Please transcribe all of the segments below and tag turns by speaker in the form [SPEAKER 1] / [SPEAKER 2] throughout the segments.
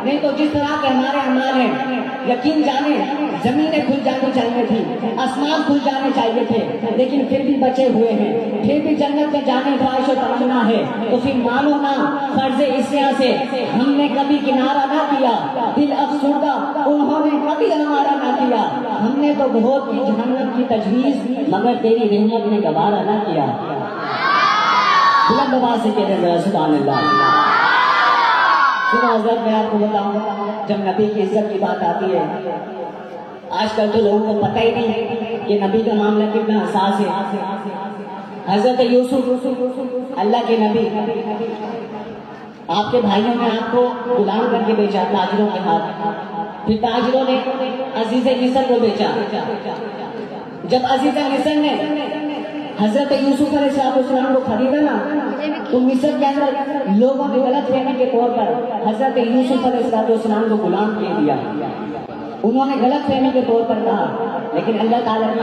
[SPEAKER 1] नहीं तो जिस तरह के हमारे अमाल हैं, यकीन जाने जमीनें खुल जानी चाहिए थी, आसमान खुल जाने चाहिए थे, लेकिन फिर भी बचे हुए हैं। फिर भी जन्नत में जाने ख्वाहिश और तमन्ना है, तो फिर मानो ना फर्ज इसया से हमने कभी किनारा ना किया, दिल अफसुर्दा उन्होंने कभी हमारा ना किया। हमने तो बहुत की जहन्नम की तजवीज, मगर तेरी रहमत ने गवारा ना किया। बुलंद आवाज से कहते हैं सुभान अल्लाह। सुनो हज़रत, मैं आपको बताऊं, जब नबी की इज्जत की बात आती है, आजकल तो लोगों को पता ही नहीं कि नबी का मामला कितना हसास है। हजरत यूसुफ अल्लाह के नबी, आपके भाइयों ने आपको गुलाम करके बेचा ताजिरों के हाथ, फिर ताजिरों ने अजीज मिस्र को बेचा। जब अजीज मिस्र ने हजरत यूसुफ अलैहिस्सलाम को खरीदा ना, तो मिस्र के अंदर लोगों ने गलत फहमी के तौर पर हजरत यूसुफ अलैहिस्सलाम को गुलाम कर दिया। उन्होंने गलत फहमी के तौर पर कहा, लेकिन अल्लाह ताला की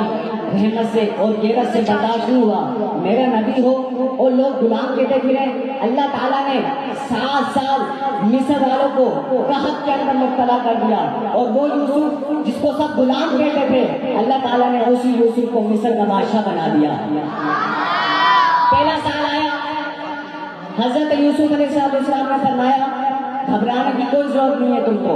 [SPEAKER 1] रहमत से और गिरफ्त से बर्दाश्त नहीं हुआ। मेरा नबी हो और लोग गुलाम कहते फिरे। अल्लाह ताला ने 7 साल मिस्र वालों को कहत के अंदर मुब्तला कर दिया, और वो यूसुफ जिसको सब गुलाम कहते थे, अल्लाह ताला ने उसी यूसुफ को मिस्र का बादशाह बना दिया। पहला साल आया, हजरत यूसुफ अलैहिस्सलाम ने फरमाया, घबराने की कोई जरूरत नहीं है तुमको,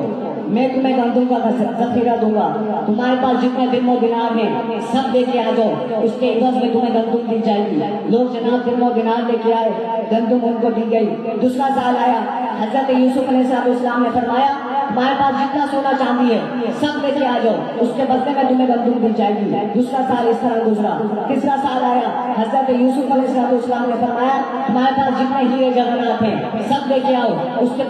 [SPEAKER 1] मैं तुम्हें गंदम का जखीरा दूंगा, तुम्हारे पास जितने दिनों दिनार हैं सब लेके आ जाओ, उसके एवज में तुम्हें गंदम दी जाएगी। लोग जनाब दिनों दिनार लेके आए, गंदम उनको दी गई। दूसरा साल आया, हजरत यूसुफ अलैहिस्सलाम ने फरमाया, हमारे पास जितना सोना चांदी है सब लेके आ जाओ, उसके बदले में तुम्हें गंदम दी जाएगी। दूसरा साल इस तरह गुजरा। तीसरा साल आया, हजरत यूसुफ अलैहिस्सलाम ने फरमाया, हमारे पास जितने हीरे जवाहरात हैं सब लेके आओ, उसके